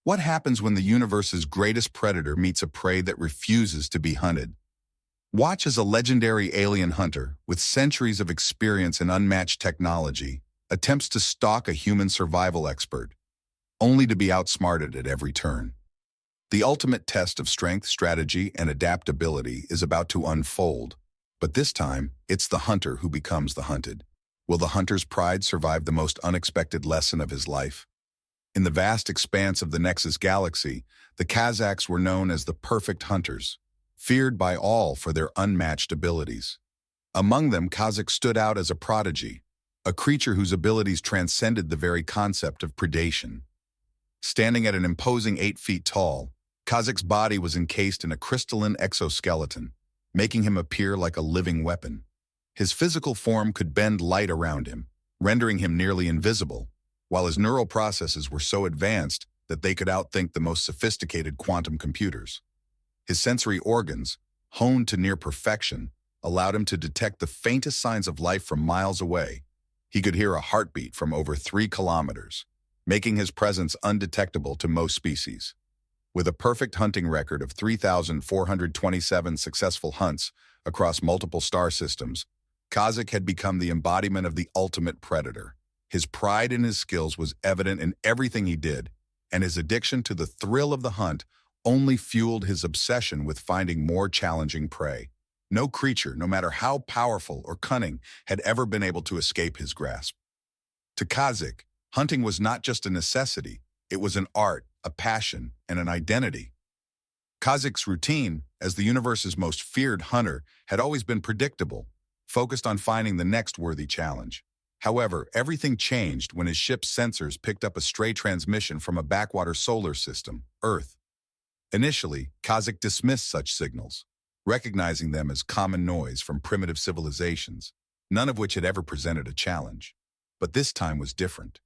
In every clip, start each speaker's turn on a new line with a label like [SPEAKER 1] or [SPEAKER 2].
[SPEAKER 1] What happens when the universe's greatest predator meets a prey that refuses to be hunted? Watch as a legendary alien hunter, with centuries of experience and unmatched technology, attempts to stalk a human survival expert, only to be outsmarted at every turn. The ultimate test of strength, strategy, and adaptability is about to unfold, but this time, it's the hunter who becomes the hunted. Will the hunter's pride survive the most unexpected lesson of his life? In the vast expanse of the Nexus galaxy, the Kh'zix were known as the perfect hunters, feared by all for their unmatched abilities. Among them, Kh'zix stood out as a prodigy, a creature whose abilities transcended the very concept of predation. Standing at an imposing 8 feet tall, Kh'zix's body was encased in a crystalline exoskeleton, making him appear like a living weapon. His physical form could bend light around him, rendering him nearly invisible, while his neural processes were so advanced that they could outthink the most sophisticated quantum computers. His sensory organs, honed to near perfection, allowed him to detect the faintest signs of life from miles away. He could hear a heartbeat from over 3 kilometers, making his presence undetectable to most species. With a perfect hunting record of 3,427 successful hunts across multiple star systems, Kh'zix had become the embodiment of the ultimate predator. His pride in his skills was evident in everything he did, and his addiction to the thrill of the hunt only fueled his obsession with finding more challenging prey. No creature, no matter how powerful or cunning, had ever been able to escape his grasp. To Kh'zix, hunting was not just a necessity, it was an art, a passion, and an identity. Kh'zix's routine, as the universe's most feared hunter, had always been predictable, focused on finding the next worthy challenge. However, everything changed when his ship's sensors picked up a stray transmission from a backwater solar system, Earth. Initially, Kh'zix dismissed such signals, recognizing them as common noise from primitive civilizations, none of which had ever presented a challenge. But this time was different.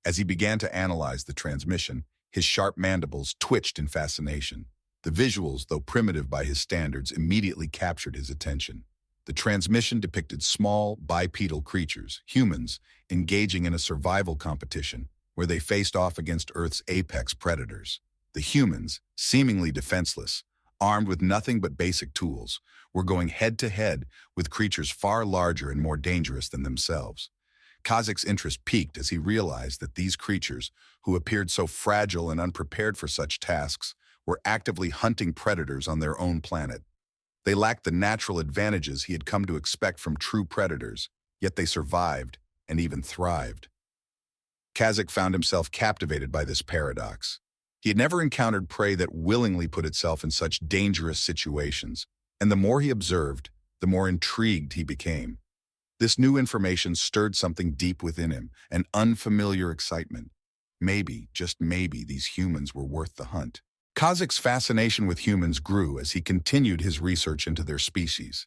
[SPEAKER 1] As he began to analyze the transmission, his sharp mandibles twitched in fascination. The visuals, though primitive by his standards, immediately captured his attention. The transmission depicted small, bipedal creatures, humans, engaging in a survival competition where they faced off against Earth's apex predators. The humans, seemingly defenseless, armed with nothing but basic tools, were going head-to-head with creatures far larger and more dangerous than themselves. Kh'zix's interest peaked as he realized that these creatures, who appeared so fragile and unprepared for such tasks, were actively hunting predators on their own planet. They lacked the natural advantages he had come to expect from true predators, yet they survived and even thrived. Kh'zix found himself captivated by this paradox. He had never encountered prey that willingly put itself in such dangerous situations, and the more he observed, the more intrigued he became. This new information stirred something deep within him, an unfamiliar excitement. Maybe, just maybe, these humans were worth the hunt. Kh'zix's fascination with humans grew as he continued his research into their species.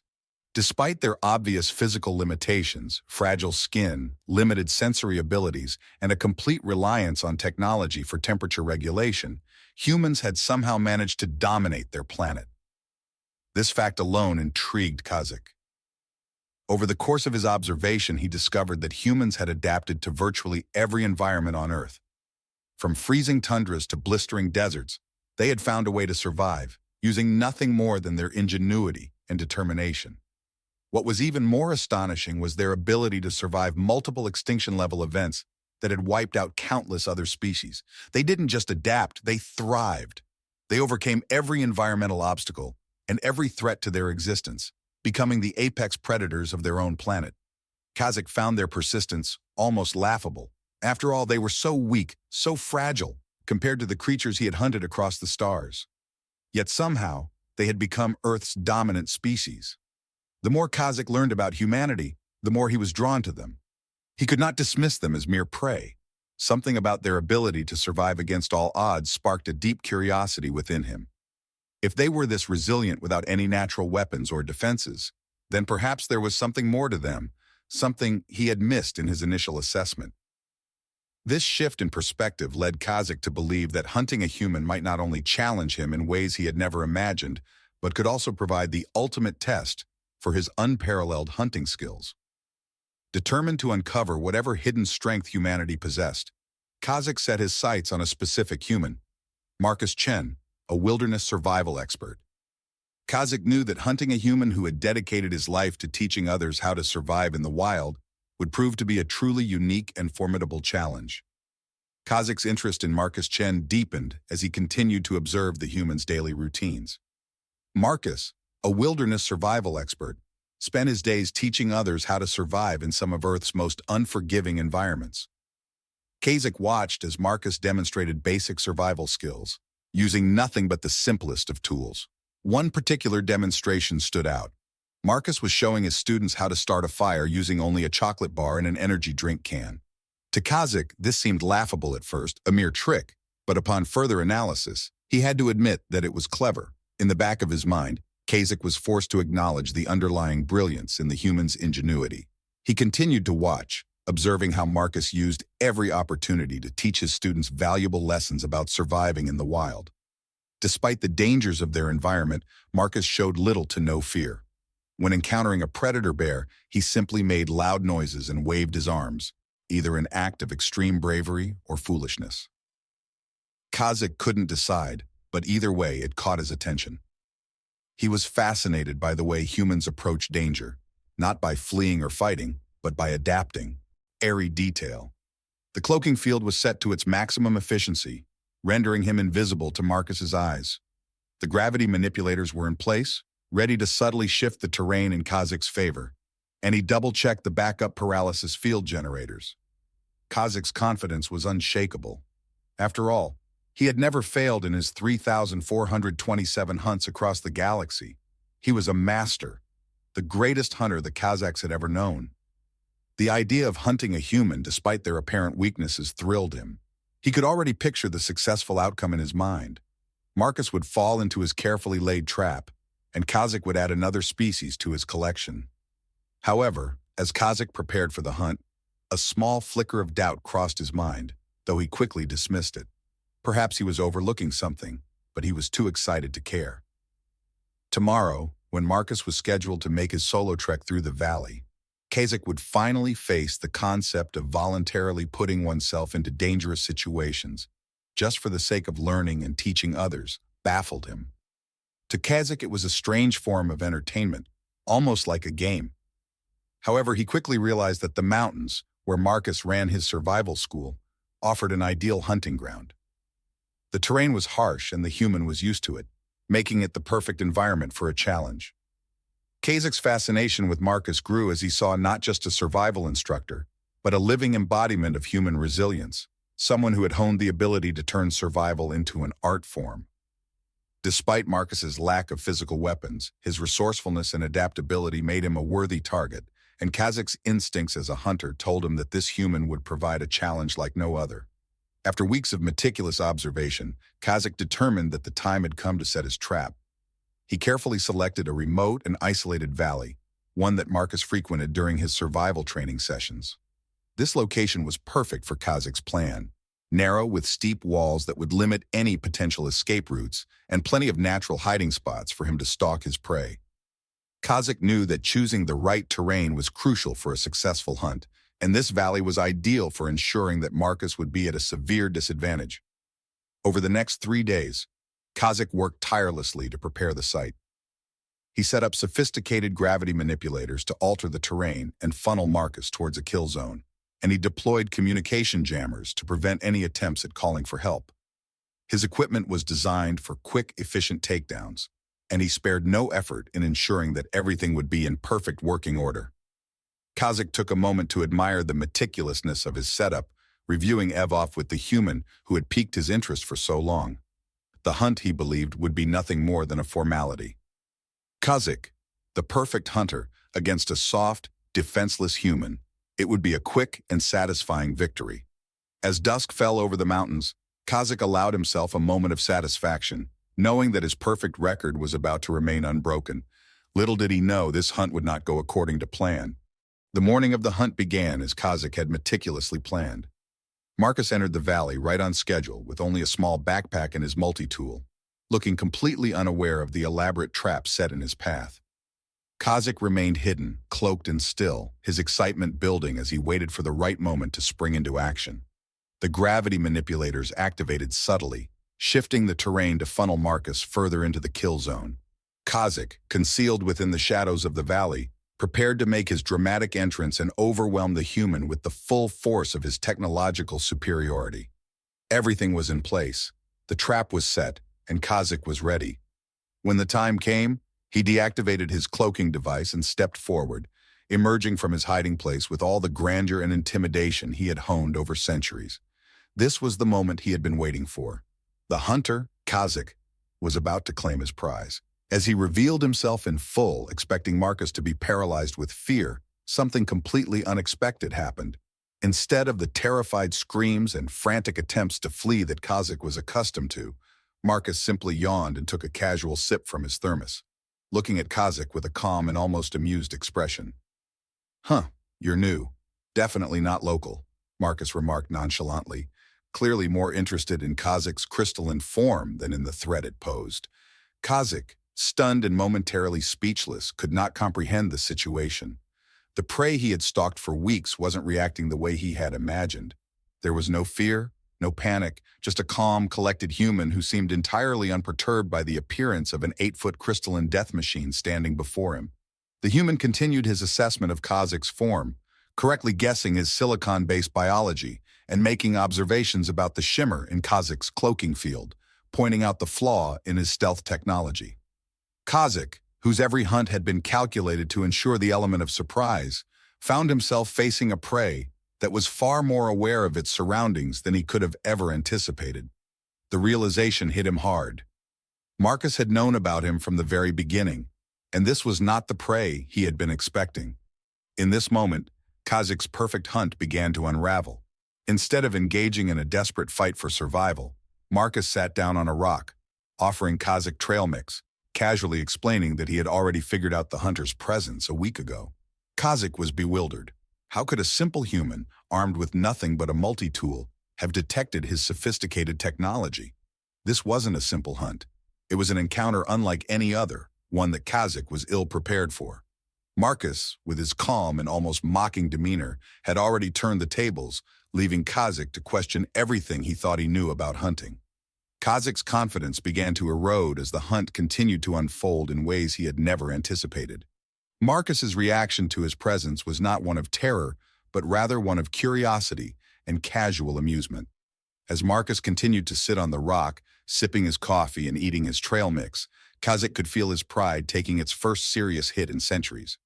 [SPEAKER 1] Despite their obvious physical limitations, fragile skin, limited sensory abilities, and a complete reliance on technology for temperature regulation, humans had somehow managed to dominate their planet. This fact alone intrigued Kh'zix. Over the course of his observation, he discovered that humans had adapted to virtually every environment on Earth. From freezing tundras to blistering deserts, they had found a way to survive, using nothing more than their ingenuity and determination. What was even more astonishing was their ability to survive multiple extinction-level events that had wiped out countless other species. They didn't just adapt, they thrived. They overcame every environmental obstacle and every threat to their existence, becoming the apex predators of their own planet. Kh'zix found their persistence almost laughable. After all, they were so weak, so fragile, compared to the creatures he had hunted across the stars. Yet somehow, they had become Earth's dominant species. The more Kh'zix learned about humanity, the more he was drawn to them. He could not dismiss them as mere prey. Something about their ability to survive against all odds sparked a deep curiosity within him. If they were this resilient without any natural weapons or defenses, then perhaps there was something more to them, something he had missed in his initial assessment. This shift in perspective led Kh'zix to believe that hunting a human might not only challenge him in ways he had never imagined, but could also provide the ultimate test for his unparalleled hunting skills. Determined to uncover whatever hidden strength humanity possessed, Kh'zix set his sights on a specific human, Marcus Chen, a wilderness survival expert. Kh'zix knew that hunting a human who had dedicated his life to teaching others how to survive in the wild would prove to be a truly unique and formidable challenge. Kh'zix's interest in Marcus Chen deepened as he continued to observe the human's daily routines. Marcus, a wilderness survival expert, spent his days teaching others how to survive in some of Earth's most unforgiving environments. Kh'zix watched as Marcus demonstrated basic survival skills, using nothing but the simplest of tools. One particular demonstration stood out. Marcus was showing his students how to start a fire using only a chocolate bar and an energy drink can. To Kh'zix, this seemed laughable at first, a mere trick, but upon further analysis, he had to admit that it was clever. In the back of his mind, Kh'zix was forced to acknowledge the underlying brilliance in the human's ingenuity. He continued to watch, observing how Marcus used every opportunity to teach his students valuable lessons about surviving in the wild. Despite the dangers of their environment, Marcus showed little to no fear. When encountering a predator bear, he simply made loud noises and waved his arms, either an act of extreme bravery or foolishness. Kh'zix couldn't decide, but either way it caught his attention. He was fascinated by the way humans approach danger, not by fleeing or fighting, but by adapting. Airy detail. The cloaking field was set to its maximum efficiency, rendering him invisible to Marcus's eyes. The gravity manipulators were in place, ready to subtly shift the terrain in Kh'zix's favor, and he double-checked the backup paralysis field generators. Kh'zix's confidence was unshakable. After all, he had never failed in his 3,427 hunts across the galaxy. He was a master, the greatest hunter the Kh'zix had ever known. The idea of hunting a human despite their apparent weaknesses thrilled him. He could already picture the successful outcome in his mind. Marcus would fall into his carefully laid trap, and Kh'zix would add another species to his collection. However, as Kh'zix prepared for the hunt, a small flicker of doubt crossed his mind, though he quickly dismissed it. Perhaps he was overlooking something, but he was too excited to care. Tomorrow, when Marcus was scheduled to make his solo trek through the valley, Kh'zix would finally face the concept of voluntarily putting oneself into dangerous situations, just for the sake of learning and teaching others, baffled him. To Kh'zix, it was a strange form of entertainment, almost like a game. However, he quickly realized that the mountains, where Marcus ran his survival school, offered an ideal hunting ground. The terrain was harsh and the human was used to it, making it the perfect environment for a challenge. Kh'zix's fascination with Marcus grew as he saw not just a survival instructor, but a living embodiment of human resilience, someone who had honed the ability to turn survival into an art form. Despite Marcus's lack of physical weapons, his resourcefulness and adaptability made him a worthy target, and Kh'zix's instincts as a hunter told him that this human would provide a challenge like no other. After weeks of meticulous observation, Kh'zix determined that the time had come to set his trap. He carefully selected a remote and isolated valley, one that Marcus frequented during his survival training sessions. This location was perfect for Kh'zix's plan, narrow with steep walls that would limit any potential escape routes and plenty of natural hiding spots for him to stalk his prey. Kh'zix knew that choosing the right terrain was crucial for a successful hunt, and this valley was ideal for ensuring that Marcus would be at a severe disadvantage. Over the next 3 days, Kh'zix worked tirelessly to prepare the site. He set up sophisticated gravity manipulators to alter the terrain and funnel Marcus towards a kill zone, and he deployed communication jammers to prevent any attempts at calling for help. His equipment was designed for quick, efficient takedowns, and he spared no effort in ensuring that everything would be in perfect working order. Kh'zix took a moment to admire the meticulousness of his setup, reviewing Evoff with the human who had piqued his interest for so long. The hunt, he believed, would be nothing more than a formality. Kh'zix, the perfect hunter against a soft, defenseless human, it would be a quick and satisfying victory. As dusk fell over the mountains, Kh'zix allowed himself a moment of satisfaction, knowing that his perfect record was about to remain unbroken. Little did he know this hunt would not go according to plan. The morning of the hunt began as Kh'zix had meticulously planned. Marcus entered the valley right on schedule with only a small backpack and his multi-tool, looking completely unaware of the elaborate trap set in his path. Kh'zix remained hidden, cloaked and still, his excitement building as he waited for the right moment to spring into action. The gravity manipulators activated subtly, shifting the terrain to funnel Marcus further into the kill zone. Kh'zix, concealed within the shadows of the valley, prepared to make his dramatic entrance and overwhelm the human with the full force of his technological superiority. Everything was in place. The trap was set, and Kh'zix was ready. When the time came, he deactivated his cloaking device and stepped forward, emerging from his hiding place with all the grandeur and intimidation he had honed over centuries. This was the moment he had been waiting for. The hunter, Kh'zix, was about to claim his prize. As he revealed himself in full, expecting Marcus to be paralyzed with fear, something completely unexpected happened. Instead of the terrified screams and frantic attempts to flee that Kh'zix was accustomed to, Marcus simply yawned and took a casual sip from his thermos, looking at Kh'zix with a calm and almost amused expression. "Huh, you're new. Definitely not local," Marcus remarked nonchalantly, clearly more interested in Kh'zix's crystalline form than in the threat it posed. Kh'zix, stunned and momentarily speechless, could not comprehend the situation. The prey he had stalked for weeks wasn't reacting the way he had imagined. There was no fear, no panic, just a calm, collected human who seemed entirely unperturbed by the appearance of an 8-foot crystalline death machine standing before him. The human continued his assessment of Kh'zix's form, correctly guessing his silicon-based biology and making observations about the shimmer in Kh'zix's cloaking field, pointing out the flaw in his stealth technology. Kh'zix, whose every hunt had been calculated to ensure the element of surprise, found himself facing a prey that was far more aware of its surroundings than he could have ever anticipated. The realization hit him hard. Marcus had known about him from the very beginning, and this was not the prey he had been expecting. In this moment, Kh'zix's perfect hunt began to unravel. Instead of engaging in a desperate fight for survival, Marcus sat down on a rock, offering Kh'zix trail mix, casually explaining that he had already figured out the hunter's presence a week ago. Kh'zix was bewildered. How could a simple human, armed with nothing but a multi-tool, have detected his sophisticated technology? This wasn't a simple hunt. It was an encounter unlike any other, one that Kh'zix was ill-prepared for. Marcus, with his calm and almost mocking demeanor, had already turned the tables, leaving Kh'zix to question everything he thought he knew about hunting. Kh'zix's confidence began to erode as the hunt continued to unfold in ways he had never anticipated. Marcus's reaction to his presence was not one of terror, but rather one of curiosity and casual amusement. As Marcus continued to sit on the rock, sipping his coffee and eating his trail mix, Kh'zix could feel his pride taking its first serious hit in centuries.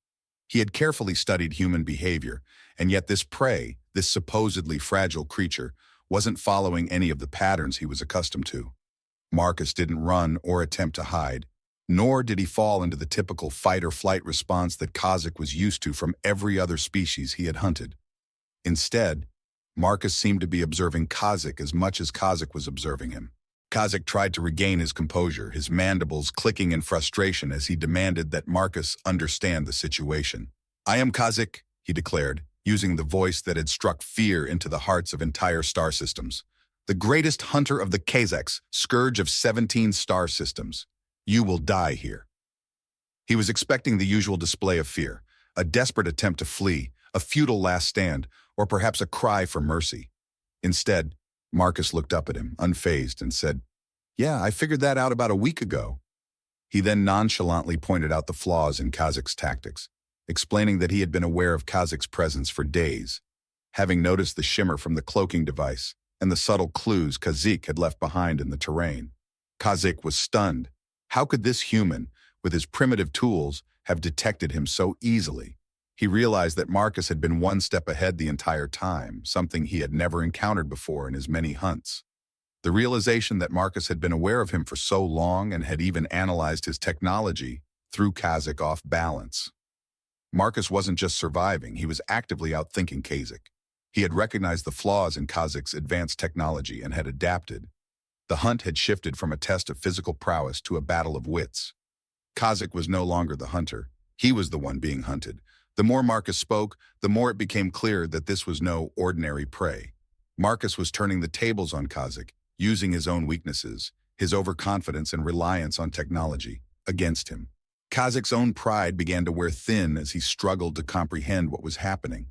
[SPEAKER 1] He had carefully studied human behavior, and yet this prey, this supposedly fragile creature, wasn't following any of the patterns he was accustomed to. Marcus didn't run or attempt to hide, nor did he fall into the typical fight-or-flight response that Kh'zix was used to from every other species he had hunted. Instead, Marcus seemed to be observing Kh'zix as much as Kh'zix was observing him. Kh'zix tried to regain his composure, his mandibles clicking in frustration as he demanded that Marcus understand the situation. "I am Kh'zix," he declared, using the voice that had struck fear into the hearts of entire star systems. "The greatest hunter of the Kh'zix, scourge of 17 star systems. You will die here." He was expecting the usual display of fear, a desperate attempt to flee, a futile last stand, or perhaps a cry for mercy. Instead, Marcus looked up at him, unfazed, and said, "Yeah, I figured that out about a week ago." He then nonchalantly pointed out the flaws in Kh'zix's tactics, explaining that he had been aware of Kh'zix's presence for days, having noticed the shimmer from the cloaking device and the subtle clues Kh'zix had left behind in the terrain. Kh'zix was stunned. How could this human, with his primitive tools, have detected him so easily? He realized that Marcus had been one step ahead the entire time, something he had never encountered before in his many hunts. The realization that Marcus had been aware of him for so long and had even analyzed his technology threw Kh'zix off balance. Marcus wasn't just surviving, he was actively outthinking Kh'zix. He had recognized the flaws in Kh'zix's advanced technology and had adapted. The hunt had shifted from a test of physical prowess to a battle of wits. Kh'zix was no longer the hunter. He was the one being hunted. The more Marcus spoke, the more it became clear that this was no ordinary prey. Marcus was turning the tables on Kh'zix, using his own weaknesses, his overconfidence and reliance on technology, against him. Kh'zix's own pride began to wear thin as he struggled to comprehend what was happening.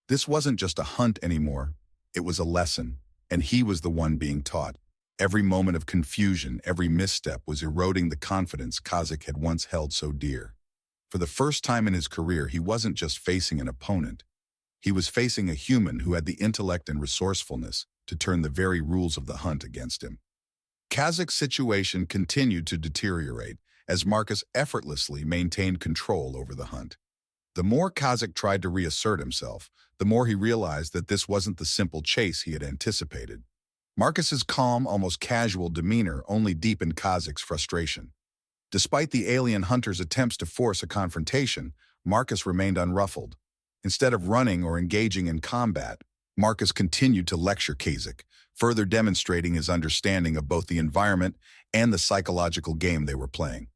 [SPEAKER 1] This wasn't just a hunt anymore. It was a lesson, and he was the one being taught. Every moment of confusion, every misstep was eroding the confidence Kh'zix had once held so dear. For the first time in his career, he wasn't just facing an opponent. He was facing a human who had the intellect and resourcefulness to turn the very rules of the hunt against him. Kh'zix's situation continued to deteriorate as Marcus effortlessly maintained control over the hunt. The more Kh'zix tried to reassert himself, the more he realized that this wasn't the simple chase he had anticipated. Marcus's calm, almost casual demeanor only deepened Kh'zix's frustration. Despite the alien hunter's attempts to force a confrontation, Marcus remained unruffled. Instead of running or engaging in combat, Marcus continued to lecture Kh'zix, further demonstrating his understanding of both the environment and the psychological game they were playing.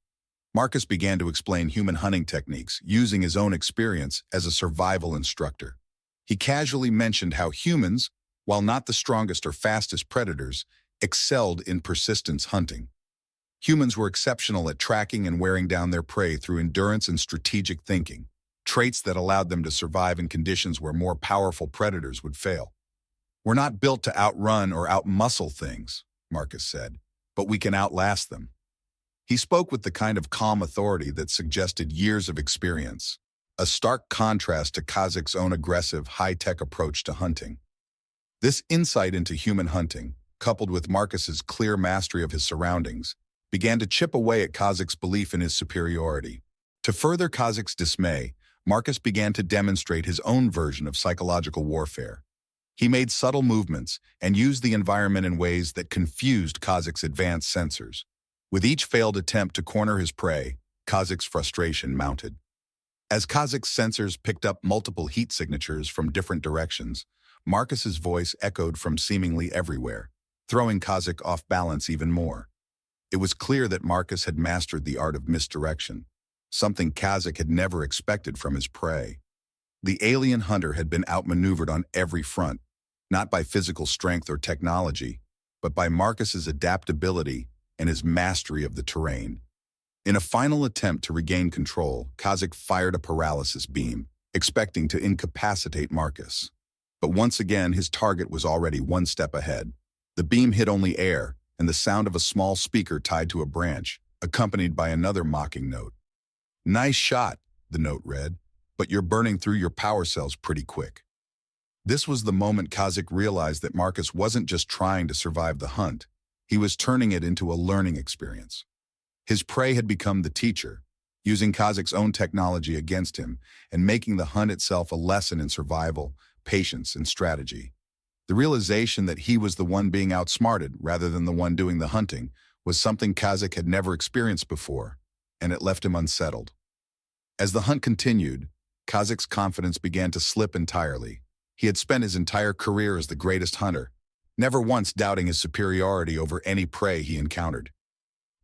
[SPEAKER 1] Marcus began to explain human hunting techniques, using his own experience as a survival instructor. He casually mentioned how humans, while not the strongest or fastest predators, excelled in persistence hunting. Humans were exceptional at tracking and wearing down their prey through endurance and strategic thinking, traits that allowed them to survive in conditions where more powerful predators would fail. "We're not built to outrun or outmuscle things," Marcus said, "but we can outlast them." He spoke with the kind of calm authority that suggested years of experience, a stark contrast to Kh'zix's own aggressive, high-tech approach to hunting. This insight into human hunting, coupled with Marcus's clear mastery of his surroundings, began to chip away at Kh'zix's belief in his superiority. To further Kh'zix's dismay, Marcus began to demonstrate his own version of psychological warfare. He made subtle movements and used the environment in ways that confused Kh'zix's advanced sensors. With each failed attempt to corner his prey, Kh'zix's frustration mounted. As Kh'zix's sensors picked up multiple heat signatures from different directions, Marcus's voice echoed from seemingly everywhere, throwing Kh'zix off balance even more. It was clear that Marcus had mastered the art of misdirection, something Kh'zix had never expected from his prey. The alien hunter had been outmaneuvered on every front, not by physical strength or technology, but by Marcus's adaptability and his mastery of the terrain. In a final attempt to regain control, Kh'zix fired a paralysis beam, expecting to incapacitate Marcus. But once again, his target was already one step ahead. The beam hit only air, and the sound of a small speaker tied to a branch, accompanied by another mocking note. "Nice shot," the note read, "but you're burning through your power cells pretty quick." This was the moment Kh'zix realized that Marcus wasn't just trying to survive the hunt. He was turning it into a learning experience. His prey had become the teacher, using Kh'zix's own technology against him and making the hunt itself a lesson in survival, patience, and strategy. The realization that he was the one being outsmarted rather than the one doing the hunting was something Kh'zix had never experienced before, and it left him unsettled. As the hunt continued, Kh'zix's confidence began to slip entirely. He had spent his entire career as the greatest hunter, never once doubting his superiority over any prey he encountered.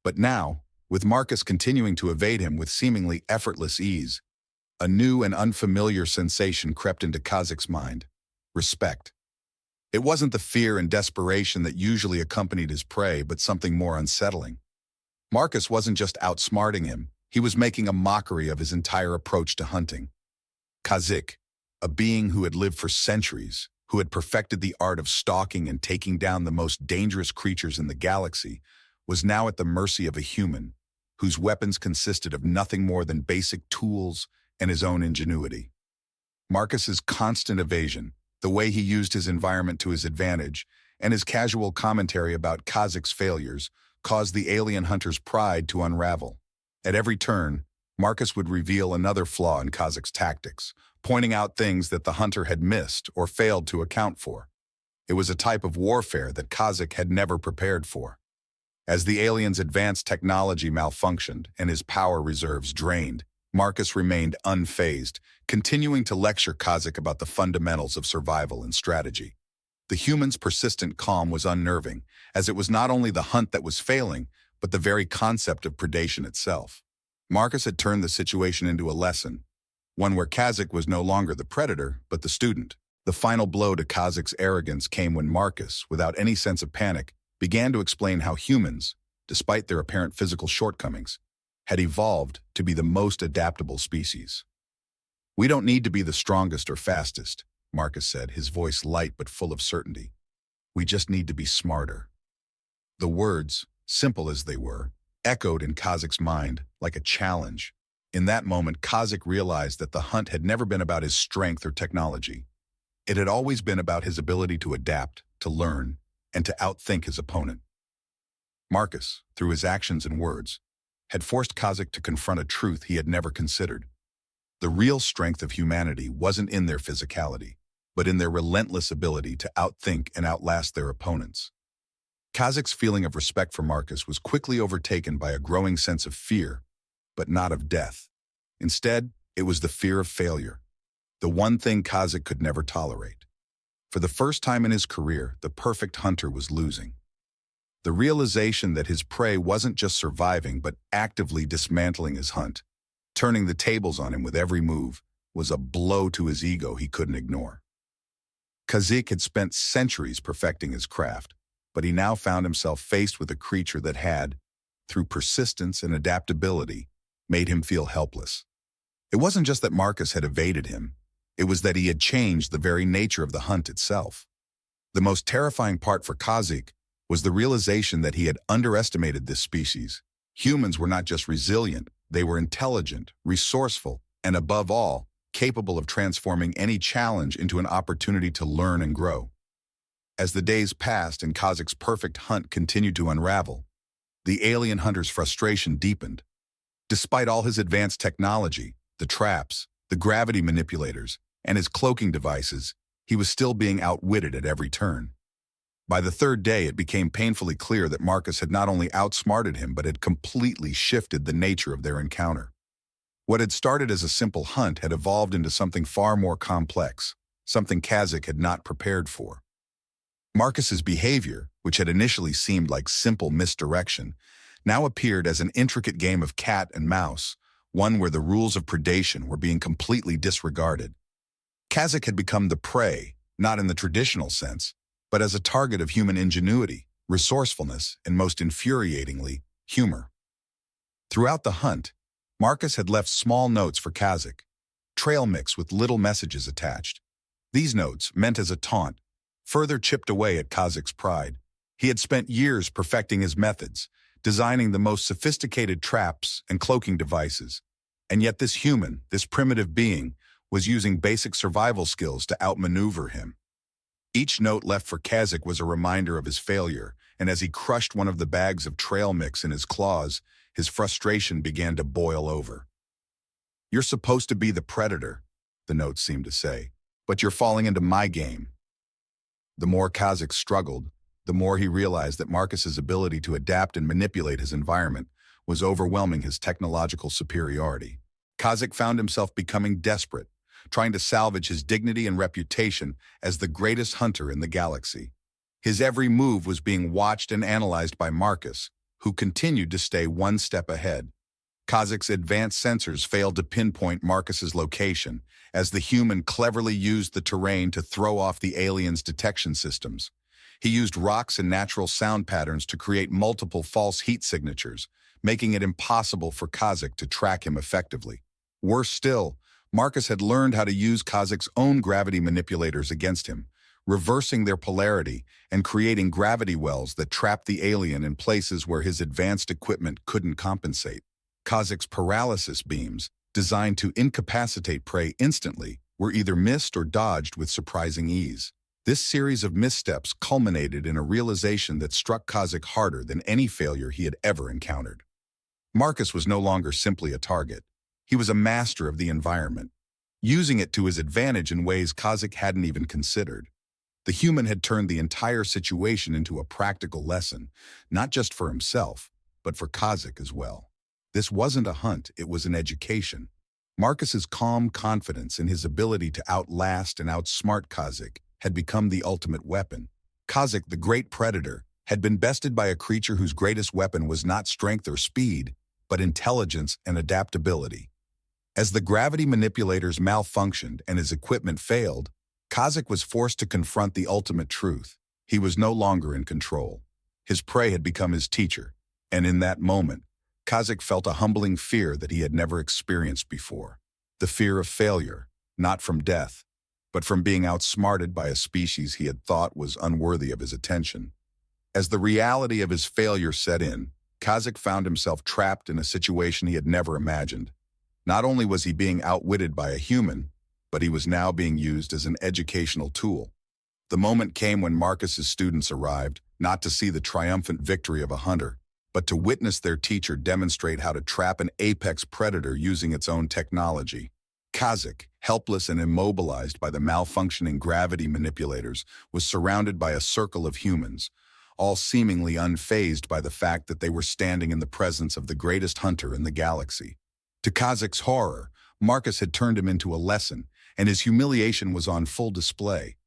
[SPEAKER 1] But now, with Marcus continuing to evade him with seemingly effortless ease, a new and unfamiliar sensation crept into Kh'zix's mind: respect. It wasn't the fear and desperation that usually accompanied his prey, but something more unsettling. Marcus wasn't just outsmarting him, he was making a mockery of his entire approach to hunting. Kh'zix, a being who had lived for centuries, who had perfected the art of stalking and taking down the most dangerous creatures in the galaxy, was now at the mercy of a human, whose weapons consisted of nothing more than basic tools and his own ingenuity. Marcus's constant evasion, the way he used his environment to his advantage, and his casual commentary about Kh'zix's failures caused the alien hunter's pride to unravel. At every turn, Marcus would reveal another flaw in Kh'zix's tactics, pointing out things that the hunter had missed or failed to account for. It was a type of warfare that Kh'zix had never prepared for. As the alien's advanced technology malfunctioned and his power reserves drained, Marcus remained unfazed, continuing to lecture Kh'zix about the fundamentals of survival and strategy. The human's persistent calm was unnerving, as it was not only the hunt that was failing, but the very concept of predation itself. Marcus had turned the situation into a lesson, one where Kh'zix was no longer the predator, but the student. The final blow to Kh'zix's arrogance came when Marcus, without any sense of panic, began to explain how humans, despite their apparent physical shortcomings, had evolved to be the most adaptable species. "We don't need to be the strongest or fastest," Marcus said, his voice light but full of certainty. "We just need to be smarter." The words, simple as they were, echoed in Kh'zix's mind like a challenge. In that moment, Kh'zix realized that the hunt had never been about his strength or technology. It had always been about his ability to adapt, to learn, and to outthink his opponent. Marcus, through his actions and words, had forced Kh'zix to confront a truth he had never considered. The real strength of humanity wasn't in their physicality, but in their relentless ability to outthink and outlast their opponents. Kh'zix's feeling of respect for Marcus was quickly overtaken by a growing sense of fear, but not of death. Instead, it was the fear of failure, the one thing Kh'zix could never tolerate. For the first time in his career, the perfect hunter was losing. The realization that his prey wasn't just surviving but actively dismantling his hunt, turning the tables on him with every move, was a blow to his ego he couldn't ignore. Kh'zix had spent centuries perfecting his craft, but he now found himself faced with a creature that had, through persistence and adaptability, made him feel helpless. It wasn't just that Marcus had evaded him, it was that he had changed the very nature of the hunt itself. The most terrifying part for Kh'zix was the realization that he had underestimated this species. Humans were not just resilient, they were intelligent, resourceful, and above all, capable of transforming any challenge into an opportunity to learn and grow. As the days passed and Kh'zix's perfect hunt continued to unravel, the alien hunter's frustration deepened. Despite all his advanced technology, the traps, the gravity manipulators, and his cloaking devices, he was still being outwitted at every turn. By the third day, it became painfully clear that Marcus had not only outsmarted him but had completely shifted the nature of their encounter. What had started as a simple hunt had evolved into something far more complex, something Kh'zix had not prepared for. Marcus's behavior, which had initially seemed like simple misdirection, now appeared as an intricate game of cat and mouse, one where the rules of predation were being completely disregarded. Kh'zix had become the prey, not in the traditional sense, but as a target of human ingenuity, resourcefulness, and most infuriatingly, humor. Throughout the hunt, Marcus had left small notes for Kh'zix, trail mix with little messages attached. These notes, meant as a taunt, further chipped away at Kh'zix's pride. He had spent years perfecting his methods, designing the most sophisticated traps and cloaking devices, and yet this human, this primitive being, was using basic survival skills to outmaneuver him. Each note left for Kh'zix was a reminder of his failure, and as he crushed one of the bags of trail mix in his claws, his frustration began to boil over. "You're supposed to be the predator," the note seemed to say, "but you're falling into my game." The more Kh'zix struggled, the more he realized that Marcus's ability to adapt and manipulate his environment was overwhelming his technological superiority. Kh'zix found himself becoming desperate, trying to salvage his dignity and reputation as the greatest hunter in the galaxy. His every move was being watched and analyzed by Marcus, who continued to stay one step ahead. Kh'zix's advanced sensors failed to pinpoint Marcus's location, as the human cleverly used the terrain to throw off the alien's detection systems. He used rocks and natural sound patterns to create multiple false heat signatures, making it impossible for Kh'zix to track him effectively. Worse still, Marcus had learned how to use Kh'zix's own gravity manipulators against him, reversing their polarity and creating gravity wells that trapped the alien in places where his advanced equipment couldn't compensate. Kh'zix's paralysis beams, designed to incapacitate prey instantly, were either missed or dodged with surprising ease. This series of missteps culminated in a realization that struck Kh'zix harder than any failure he had ever encountered. Marcus was no longer simply a target. He was a master of the environment, using it to his advantage in ways Kh'zix hadn't even considered. The human had turned the entire situation into a practical lesson, not just for himself, but for Kh'zix as well. This wasn't a hunt, it was an education. Marcus's calm confidence in his ability to outlast and outsmart Kh'zix had become the ultimate weapon. Kh'zix, the great predator, had been bested by a creature whose greatest weapon was not strength or speed, but intelligence and adaptability. As the gravity manipulators malfunctioned and his equipment failed, Kh'zix was forced to confront the ultimate truth. He was no longer in control. His prey had become his teacher, and in that moment, Kh'zix felt a humbling fear that he had never experienced before. The fear of failure, not from death, but from being outsmarted by a species he had thought was unworthy of his attention. As the reality of his failure set in, Kh'zix found himself trapped in a situation he had never imagined. Not only was he being outwitted by a human, but he was now being used as an educational tool. The moment came when Marcus's students arrived, not to see the triumphant victory of a hunter, but to witness their teacher demonstrate how to trap an apex predator using its own technology. Kh'zix, helpless and immobilized by the malfunctioning gravity manipulators, was surrounded by a circle of humans, all seemingly unfazed by the fact that they were standing in the presence of the greatest hunter in the galaxy. To Kh'zix's horror, Marcus had turned him into a lesson, and his humiliation was on full display.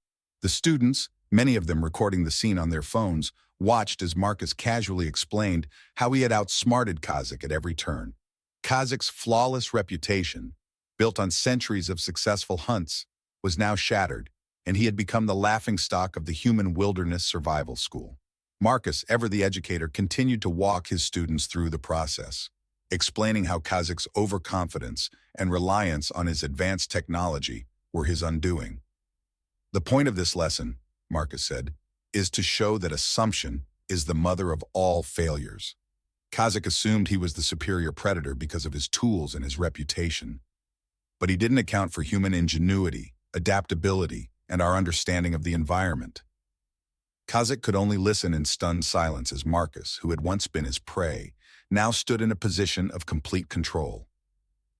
[SPEAKER 1] The students, many of them recording the scene on their phones, watched as Marcus casually explained how he had outsmarted Kh'zix at every turn. Kh'zix's flawless reputation, built on centuries of successful hunts, was now shattered, and he had become the laughingstock of the human wilderness survival school. Marcus, ever the educator, continued to walk his students through the process, explaining how Kh'zix's overconfidence and reliance on his advanced technology were his undoing. "The point of this lesson," Marcus said, "is to show that assumption is the mother of all failures." Kh'zix assumed he was the superior predator because of his tools and his reputation. But he didn't account for human ingenuity, adaptability, and our understanding of the environment. Kh'zix could only listen in stunned silence as Marcus, who had once been his prey, now stood in a position of complete control.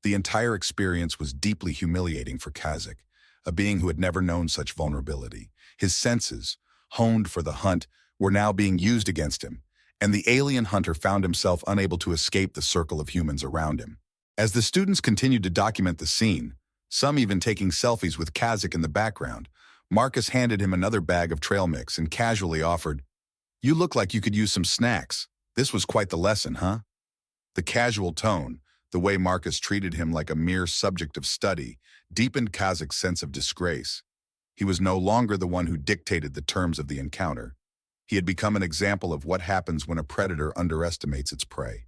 [SPEAKER 1] The entire experience was deeply humiliating for Kh'zix, a being who had never known such vulnerability. His senses, honed for the hunt, were now being used against him, and the alien hunter found himself unable to escape the circle of humans around him. As the students continued to document the scene, some even taking selfies with Kh'zix in the background, Marcus handed him another bag of trail mix and casually offered, "You look like you could use some snacks. This was quite the lesson, huh?" The casual tone, the way Marcus treated him like a mere subject of study, deepened Kh'zix's sense of disgrace. He was no longer the one who dictated the terms of the encounter. He had become an example of what happens when a predator underestimates its prey.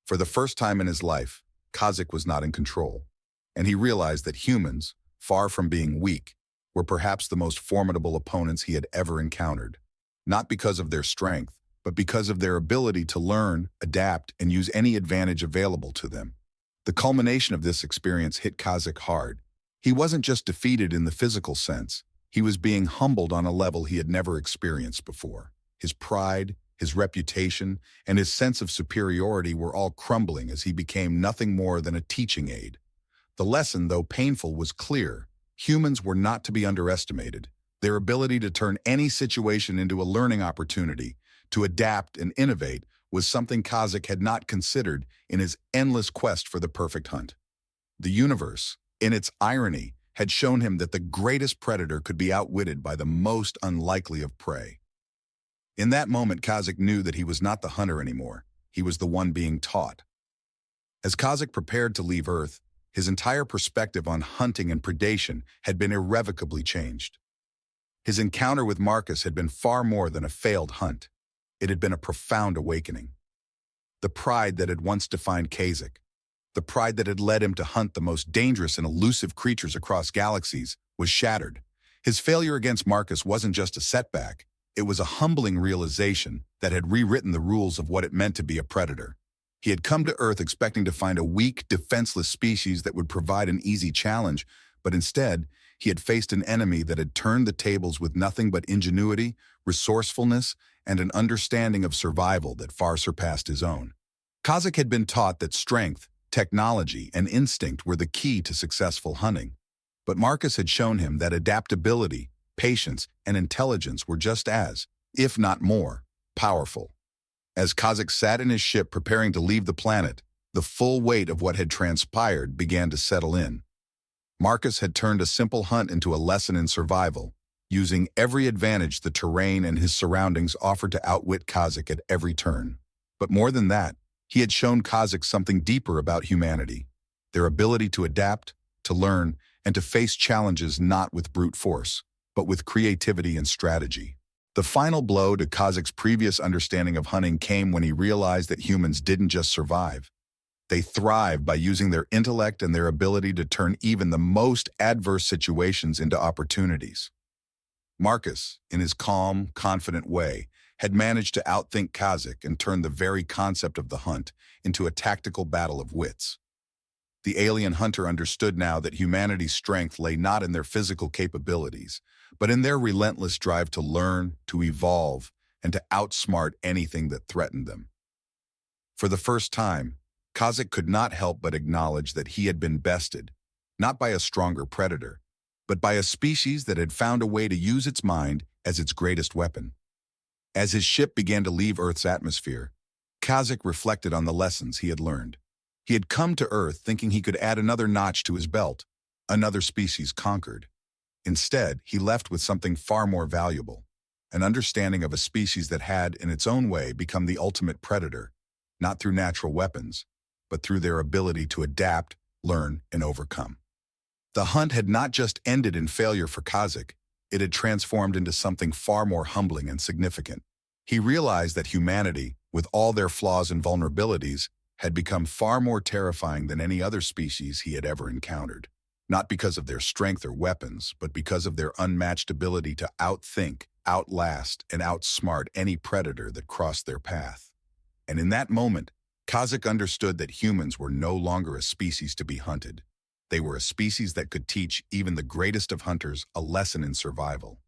[SPEAKER 1] For the first time in his life, Kh'zix was not in control, and he realized that humans, far from being weak, were perhaps the most formidable opponents he had ever encountered. Not because of their strength, but because of their ability to learn, adapt, and use any advantage available to them. The culmination of this experience hit Kh'zix hard. He wasn't just defeated in the physical sense, he was being humbled on a level he had never experienced before. His pride, his reputation, and his sense of superiority were all crumbling as he became nothing more than a teaching aid. The lesson, though painful, was clear. Humans were not to be underestimated. Their ability to turn any situation into a learning opportunity, to adapt and innovate, was something Kh'zix had not considered in his endless quest for the perfect hunt. The universe, in its irony, had shown him that the greatest predator could be outwitted by the most unlikely of prey. In that moment, Kh'zix knew that he was not the hunter anymore. He was the one being taught. As Kh'zix prepared to leave Earth, his entire perspective on hunting and predation had been irrevocably changed. His encounter with Marcus had been far more than a failed hunt. It had been a profound awakening. The pride that had once defined Kh'zix, the pride that had led him to hunt the most dangerous and elusive creatures across galaxies, was shattered. His failure against Marcus wasn't just a setback, it was a humbling realization that had rewritten the rules of what it meant to be a predator. He had come to Earth expecting to find a weak, defenseless species that would provide an easy challenge, but instead, he had faced an enemy that had turned the tables with nothing but ingenuity, resourcefulness, and an understanding of survival that far surpassed his own. Kh'zix had been taught that strength, technology, and instinct were the key to successful hunting. But Marcus had shown him that adaptability, patience, and intelligence were just as, if not more, powerful. As Kh'zix sat in his ship preparing to leave the planet, the full weight of what had transpired began to settle in. Marcus had turned a simple hunt into a lesson in survival, using every advantage the terrain and his surroundings offered to outwit Kh'zix at every turn. But more than that, he had shown Kh'zix something deeper about humanity, their ability to adapt, to learn, and to face challenges not with brute force, but with creativity and strategy. The final blow to Kh'zix's previous understanding of hunting came when he realized that humans didn't just survive. They thrived by using their intellect and their ability to turn even the most adverse situations into opportunities. Marcus, in his calm, confident way, had managed to outthink Kh'zix and turn the very concept of the hunt into a tactical battle of wits. The alien hunter understood now that humanity's strength lay not in their physical capabilities, but in their relentless drive to learn, to evolve, and to outsmart anything that threatened them. For the first time, Kh'zix could not help but acknowledge that he had been bested, not by a stronger predator, but by a species that had found a way to use its mind as its greatest weapon. As his ship began to leave Earth's atmosphere, Kh'zix reflected on the lessons he had learned. He had come to Earth thinking he could add another notch to his belt, another species conquered. Instead, he left with something far more valuable, an understanding of a species that had, in its own way, become the ultimate predator, not through natural weapons, but through their ability to adapt, learn, and overcome. The hunt had not just ended in failure for Kh'zix, it had transformed into something far more humbling and significant. He realized that humanity, with all their flaws and vulnerabilities, had become far more terrifying than any other species he had ever encountered, not because of their strength or weapons, but because of their unmatched ability to outthink, outlast, and outsmart any predator that crossed their path. And in that moment, Kh'zix understood that humans were no longer a species to be hunted. They were a species that could teach even the greatest of hunters a lesson in survival.